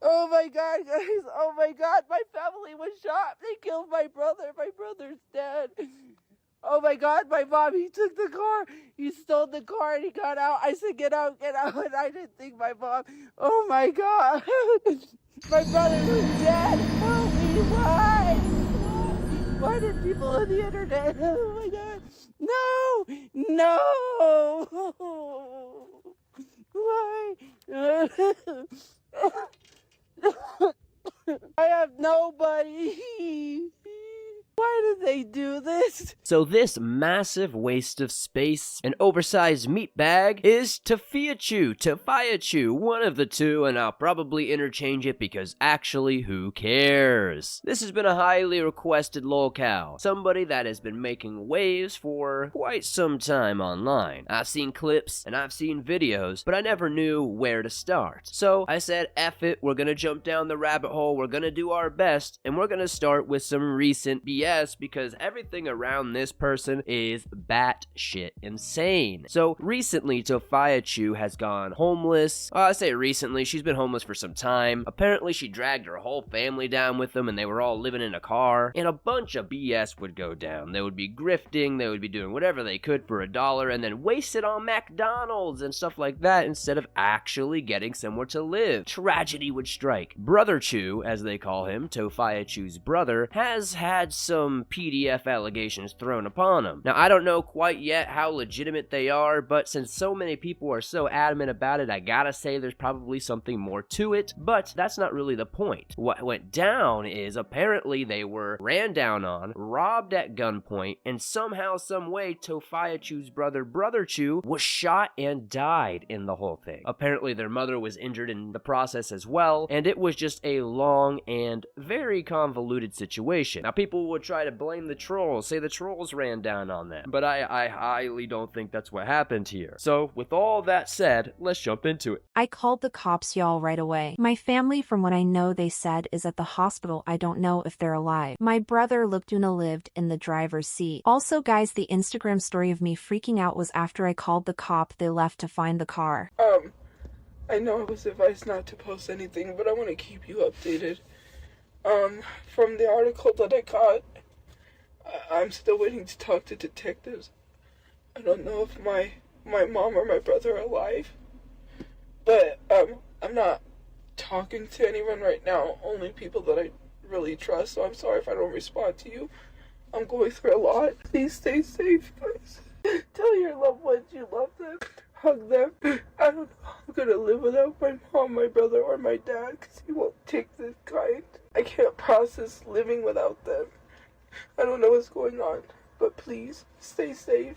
Oh my God, guys. Oh my God. My family was shot. They killed my brother. My brother's dead. Oh my God, my mom, he took the car. He stole the car and he got out. I said, get out, get out. And I didn't think my mom. Oh my God. My brother was dead. Help me. Why? Why did people on the internet? Oh my God. No. No. Why? I have nobody. Why did they do this? So this massive waste of space and oversized meat bag is Tophiachu, one of the two, and I'll probably interchange it because actually, who cares? This has been a highly requested lolcow, somebody that has been making waves for quite some time online. I've seen clips and I've seen videos, but I never knew where to start. So I said, F it, we're gonna jump down the rabbit hole, we're gonna do our best, and we're gonna start with some recent BS because everything around this person is batshit insane. So recently, Tophiachu has gone homeless. I say recently, she's been homeless for some time. Apparently, she dragged her whole family down with them and they were all living in a car. And a bunch of BS would go down. They would be grifting, they would be doing whatever they could for $1 and then waste it on McDonald's and stuff like that instead of actually getting somewhere to live. Tragedy would strike. Brother Chu, as they call him, Tophiachu's brother, has had some PDF allegations thrown upon him. Now, I don't know quite yet how legitimate they are, but since so many people are so adamant about it, I gotta say there's probably something more to it, but that's not really the point. What went down is apparently they were ran down on, robbed at gunpoint, and somehow, some way, Tophiachu's brother Chu was shot and died in the whole thing. Apparently their mother was injured in the process as well, and it was just a long and very convoluted situation. Now, people would try to blame the trolls, say the trolls ran down on them, but I highly don't think that's what happened here. So with all that said, let's jump into it. I called the cops, y'all, right away. My family, from what I know they said, is at the hospital. I don't know if they're alive. My brother Luptuna lived in the driver's seat. Also, guys, the Instagram story of me freaking out was after I called the cop they left to find the car. I know I was advised not to post anything, but I want to keep you updated. From the article that I got, I'm still waiting to talk to detectives. I don't know if my mom or my brother are alive, but I'm not talking to anyone right now, only people that I really trust, so I'm sorry if I don't respond to you. I'm going through a lot. Please stay safe, guys. Tell your loved ones you love them. Hug them. I don't know how I'm gonna live without my mom, my brother, or my dad, because he won't take this kind. I can't process living without them. I don't know what's going on, but please, stay safe.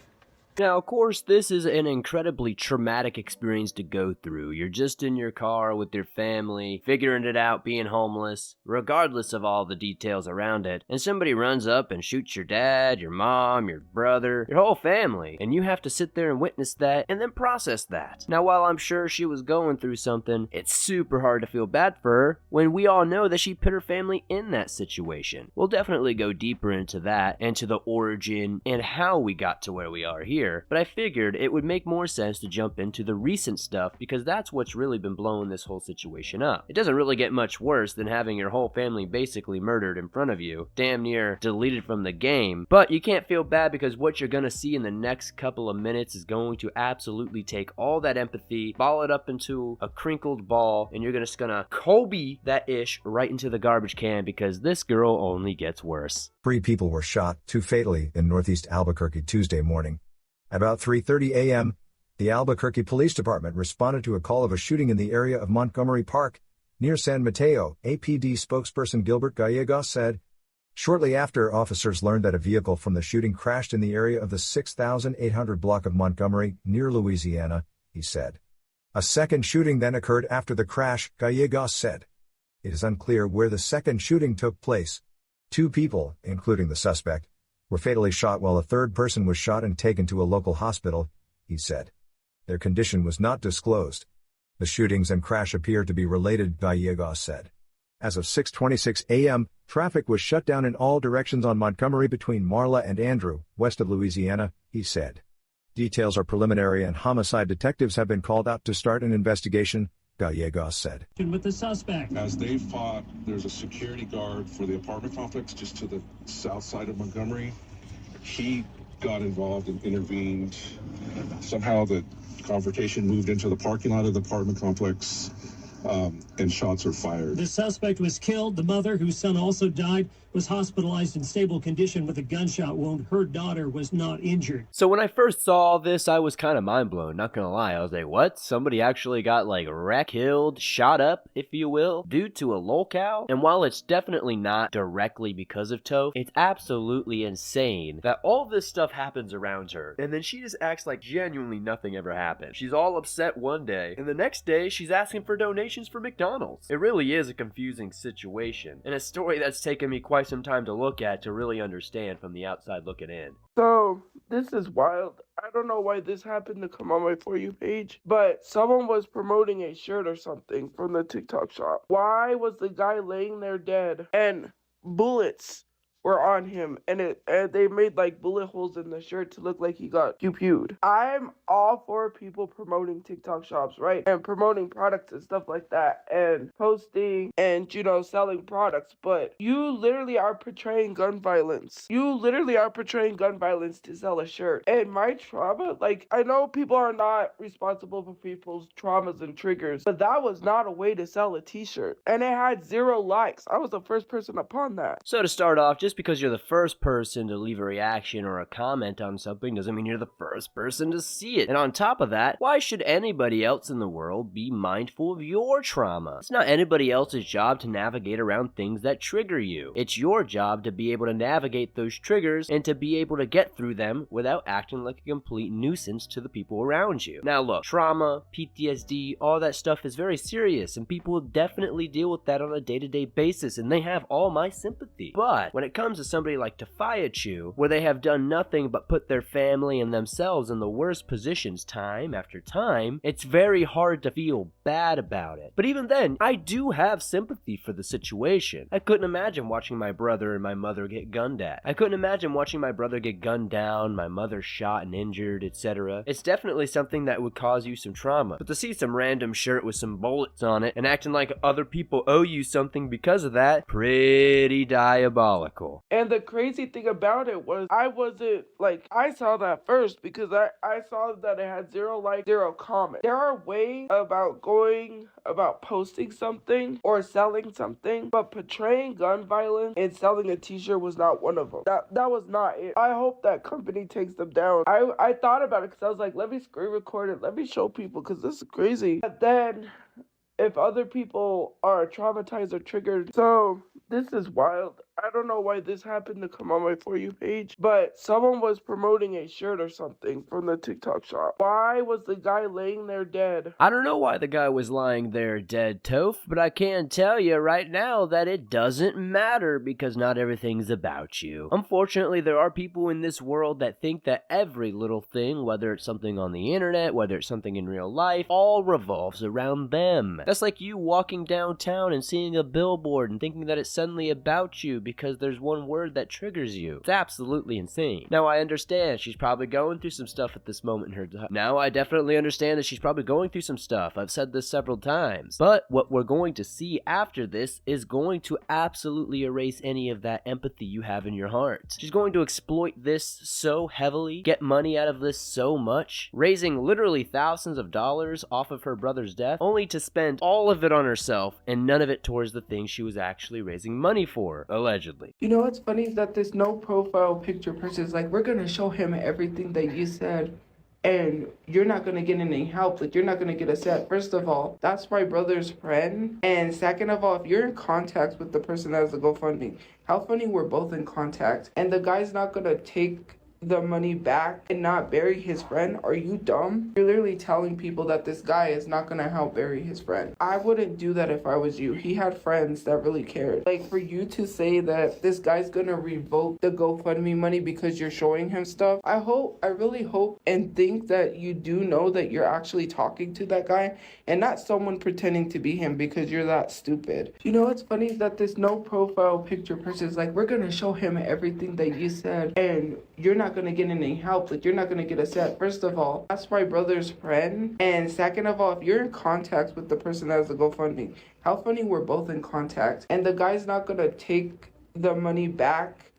Now, of course, this is an incredibly traumatic experience to go through. You're just in your car with your family, figuring it out, being homeless, regardless of all the details around it, and somebody runs up and shoots your dad, your mom, your brother, your whole family, and you have to sit there and witness that and then process that. Now, while I'm sure she was going through something, it's super hard to feel bad for her when we all know that she put her family in that situation. We'll definitely go deeper into that and to the origin and how we got to where we are here. But I figured it would make more sense to jump into the recent stuff because that's what's really been blowing this whole situation up. It doesn't really get much worse than having your whole family basically murdered in front of you, damn near deleted from the game, but you can't feel bad because what you're gonna see in the next couple of minutes is going to absolutely take all that empathy, ball it up into a crinkled ball, and you're just gonna Kobe that ish right into the garbage can because this girl only gets worse. 3 people were shot, 2 fatally, in northeast Albuquerque Tuesday morning. About 3:30 a.m., the Albuquerque Police Department responded to a call of a shooting in the area of Montgomery Park, near San Mateo, APD spokesperson Gilbert Gallegos said. Shortly after, officers learned that a vehicle from the shooting crashed in the area of the 6800 block of Montgomery, near Louisiana, he said. A second shooting then occurred after the crash, Gallegos said. It is unclear where the second shooting took place. 2 people, including the suspect, were fatally shot while a third person was shot and taken to a local hospital, he said. Their condition was not disclosed. The shootings and crash appear to be related, Gallegos said. As of 6:26 a.m., traffic was shut down in all directions on Montgomery between Marla and Andrew, west of Louisiana, he said. Details are preliminary and homicide detectives have been called out to start an investigation, Gallegos said. With the suspect. As they fought, there's a security guard for the apartment complex just to the south side of Montgomery. He got involved and intervened. Somehow the confrontation moved into the parking lot of the apartment complex, and shots were fired. The suspect was killed. The mother, whose son also died, was hospitalized in stable condition with a gunshot wound. Her daughter was not injured. So when I first saw this, I was kind of mind blown, not gonna lie. I was like, what? Somebody actually got like wrecked, killed, shot up, if you will, due to a lolcow? And while it's definitely not directly because of Toph, it's absolutely insane that all this stuff happens around her. And then she just acts like genuinely nothing ever happened. She's all upset one day, and the next day she's asking for donations for McDonald's. It really is a confusing situation, and a story that's taken me quite some time to look at to really understand from the outside looking in. So, this is wild. I don't know why this happened to come on my For You page, but someone was promoting a shirt or something from the TikTok shop. Why was the guy laying there dead and bullets were on him, and they made like bullet holes in the shirt to look like he got pew-pewed? I'm all for people promoting TikTok shops, right? And promoting products and stuff like that, and posting and, you know, selling products, but you literally are portraying gun violence. You literally are portraying gun violence to sell a shirt. And my trauma, like, I know people are not responsible for people's traumas and triggers, but that was not a way to sell a t-shirt. And it had 0 likes. I was the first person upon that. So to start off, just because you're the first person to leave a reaction or a comment on something doesn't mean you're the first person to see it. And on top of that, why should anybody else in the world be mindful of your trauma? It's not anybody else's job to navigate around things that trigger you. It's your job to be able to navigate those triggers and to be able to get through them without acting like a complete nuisance to the people around you. Now look, trauma, PTSD, all that stuff is very serious, and people definitely deal with that on a day-to-day basis, and they have all my sympathy. But when it comes to somebody like Tophiachu, where they have done nothing but put their family and themselves in the worst positions time after time, it's very hard to feel bad about it. But even then, I do have sympathy for the situation. I couldn't imagine watching my brother and my mother get gunned at. I couldn't imagine watching my brother get gunned down, my mother shot and injured, etc. It's definitely something that would cause you some trauma. But to see some random shirt with some bullets on it and acting like other people owe you something because of that, pretty diabolical. And the crazy thing about it was, I wasn't, like, I saw that first because I saw that it had 0 likes, 0 comments. There are ways about posting something or selling something, but portraying gun violence and selling a t-shirt was not one of them. That was not it. I hope that company takes them down. I thought about it because I was like, let me screen record it, let me show people, because this is crazy. But then, if other people are traumatized or triggered, so this is wild. I don't know why this happened to come on my For You page, but someone was promoting a shirt or something from the TikTok shop. Why was the guy laying there dead? I don't know why the guy was lying there dead, Toph, but I can tell you right now that it doesn't matter because not everything's about you. Unfortunately, there are people in this world that think that every little thing, whether it's something on the internet, whether it's something in real life, all revolves around them. That's like you walking downtown and seeing a billboard and thinking that it's suddenly about you because there's one word that triggers you. It's absolutely insane. Now, I understand she's probably going through some stuff at this moment in her time. Now, I definitely understand that she's probably going through some stuff. I've said this several times. But what we're going to see after this is going to absolutely erase any of that empathy you have in your heart. She's going to exploit this so heavily, get money out of this so much, raising literally thousands of dollars off of her brother's death, only to spend all of it on herself and none of it towards the thing she was actually raising money for, allegedly. You know what's funny is that this no profile picture person is like, we're gonna show him everything that you said and you're not gonna get any help, like you're not gonna get a set. First of all, that's my brother's friend, and second of all, if you're in contact with the person that has the GoFundMe, how funny we're both in contact and the guy's not gonna take the money back and not bury his friend? Are you dumb? You're literally telling people that this guy is not gonna help bury his friend. I wouldn't do that if I was you. He had friends that really cared. Like, for you to say that this guy's gonna revoke the GoFundMe money because you're showing him stuff, I really hope and think that you do know that you're actually talking to that guy and not someone pretending to be him because you're that stupid. You know what's funny is that this no profile picture person is like, we're gonna show him everything that you said and you're not not gonna get any help. Like, you're not gonna get a set. First of all, that's my brother's friend. And second of all, if you're in contact with the person that has the GoFundMe, how funny we're both in contact. And the guy's not gonna take the money back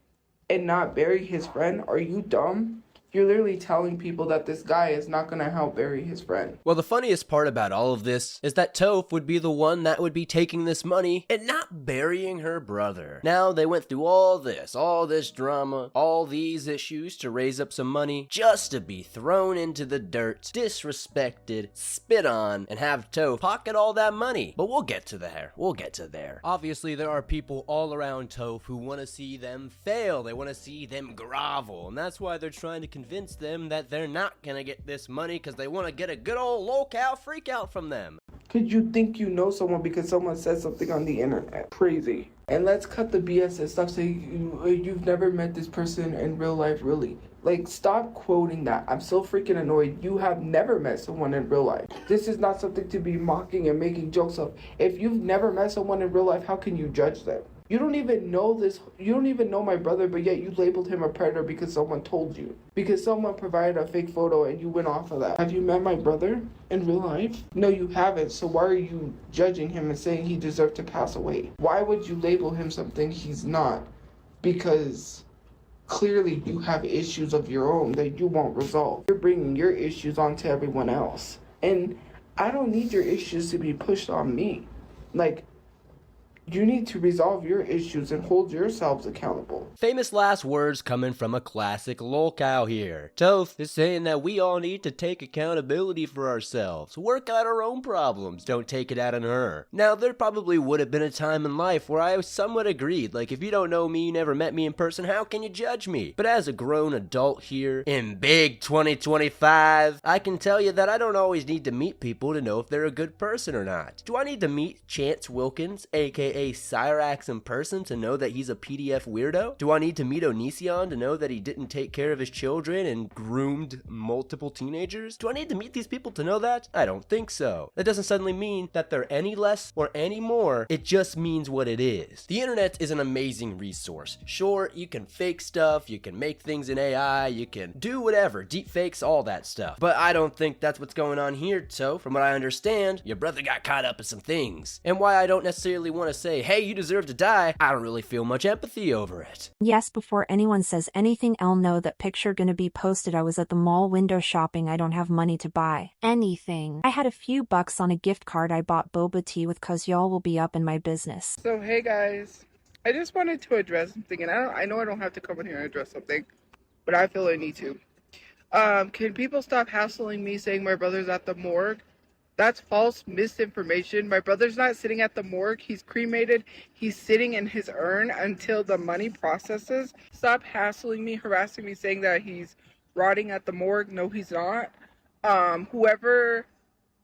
and not bury his friend. Are you dumb? You're literally telling people that this guy is not gonna help bury his friend. Well, the funniest part about all of this is that Toph would be the one that would be taking this money and not burying her brother. Now, they went through all this drama, all these issues to raise up some money just to be thrown into the dirt, disrespected, spit on, and have Toph pocket all that money. But we'll get to there. Obviously, there are people all around Toph who want to see them fail. They want to see them grovel, and that's why they're trying to convince them that they're not gonna get this money because they want to get a good old lolcow freak out from them. Could you think you know someone because someone said something on the internet? Crazy. And let's cut the BS and stop saying you've never met this person in real life, really. Like, stop quoting that. I'm so freaking annoyed. You have never met someone in real life. This is not something to be mocking and making jokes of. If you've never met someone in real life, how can you judge them? You don't even know this. You don't even know my brother, but yet you labeled him a predator because someone told you. Because someone provided a fake photo and you went off of that. Have you met my brother in real life? No, you haven't. So why are you judging him and saying he deserved to pass away? Why would you label him something he's not? Because clearly you have issues of your own that you won't resolve. You're bringing your issues onto everyone else. And I don't need your issues to be pushed on me. Like, you need to resolve your issues and hold yourselves accountable. Famous last words coming from a classic lolcow here. Toph is saying that we all need to take accountability for ourselves. Work out our own problems. Don't take it out on her. Now, there probably would have been a time in life where I somewhat agreed. Like, if you don't know me, you never met me in person, how can you judge me? But as a grown adult here, in big 2025, I can tell you that I don't always need to meet people to know if they're a good person or not. Do I need to meet Chance Wilkins, aka Cyrax, in person to know that he's a PDF weirdo? Do I need to meet Onision to know that he didn't take care of his children and groomed multiple teenagers? Do I need to meet these people to know that? I don't think so. That doesn't suddenly mean that they're any less or any more. It just means what it is. The internet is an amazing resource. Sure, you can fake stuff, you can make things in AI, you can do whatever, deep fakes, all that stuff. But I don't think that's what's going on here, so from what I understand, your brother got caught up in some things. And why I don't necessarily want to say, hey, you deserve to die, I don't really feel much empathy over it. Yes, before anyone says anything, I'll know that picture gonna be posted. I was at the mall window shopping. I don't have money to buy anything. I had a few bucks on a gift card. I bought boba tea with cause y'all will be up in my business. So, hey guys, I just wanted to address something, and I know I don't have to come in here and address something, but I feel I need to. Can people stop hassling me saying my brother's at the morgue? That's false misinformation. My brother's not sitting at the morgue. He's cremated. He's sitting in his urn until the money processes. Stop hassling me, harassing me, saying that he's rotting at the morgue. No, he's not. Whoever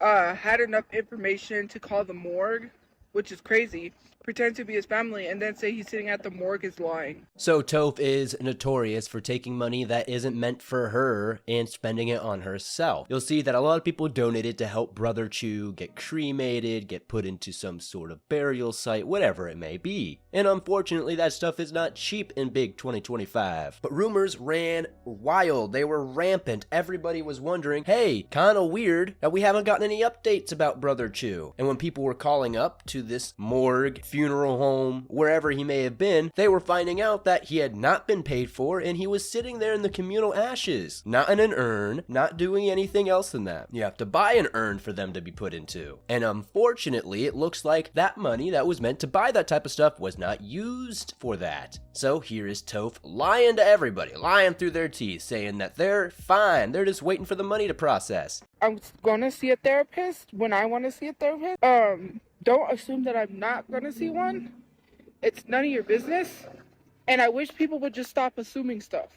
had enough information to call the morgue, which is crazy, pretend to be his family, and then say he's sitting at the morgue is lying. So Toph is notorious for taking money that isn't meant for her and spending it on herself. You'll see that a lot of people donated to help Brother Chu get cremated, get put into some sort of burial site, whatever it may be. And unfortunately, that stuff is not cheap in big 2025. But rumors ran wild. They were rampant. Everybody was wondering, hey, kinda weird that we haven't gotten any updates about Brother Chu. And when people were calling up to this morgue, funeral home, wherever he may have been, they were finding out that he had not been paid for and he was sitting there in the communal ashes. Not in an urn, not doing anything else than that. You have to buy an urn for them to be put into. And unfortunately, it looks like that money that was meant to buy that type of stuff was not used for that. So here is Toph lying to everybody, lying through their teeth, saying that they're fine, they're just waiting for the money to process. I'm gonna see a therapist when I want to see a therapist. Don't assume that I'm not gonna see one. It's none of your business. And I wish people would just stop assuming stuff.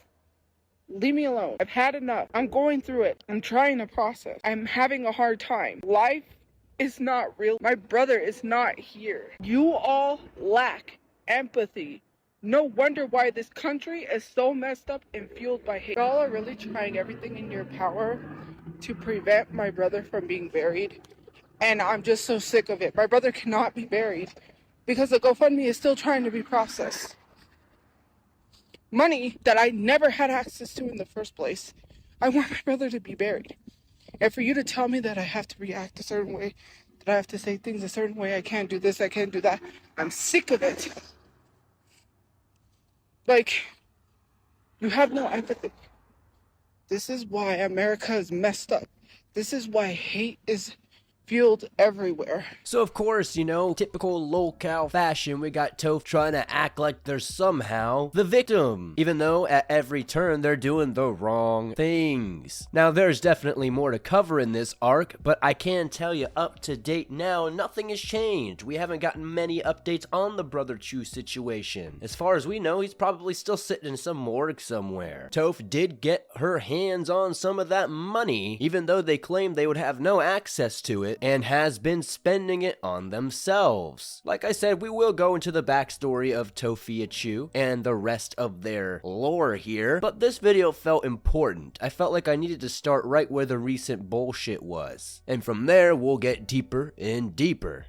Leave me alone. I've had enough. I'm going through it. I'm trying to process. I'm having a hard time. Life is not real. My brother is not here. You all lack empathy. No wonder why this country is so messed up and fueled by hate. Y'all are really trying everything in your power to prevent my brother from being buried. And I'm just so sick of it. My brother cannot be buried because the GoFundMe is still trying to be processed. money that I never had access to in the first place. I want my brother to be buried. And for you to tell me that I have to react a certain way, that I have to say things a certain way, I can't do this, I can't do that, I'm sick of it. Like, you have no empathy. This is why America is messed up. This is why hate is fueled everywhere. So of course, you know, typical lolcow fashion, we got Toph trying to act like they're somehow the victim, even though at every turn they're doing the wrong things. Now there's definitely more to cover in this arc, but I can tell you up to date now, nothing has changed. We haven't gotten many updates on the Brother Chu situation. As far as we know, he's probably still sitting in some morgue somewhere. Toph did get her hands on some of that money, even though they claimed they would have no access to it, and has been spending it on themselves. Like I said, we will go into the backstory of Tophiachu and the rest of their lore here, but this video felt important. I felt like I needed to start right where the recent bullshit was, and from there we'll get deeper and deeper.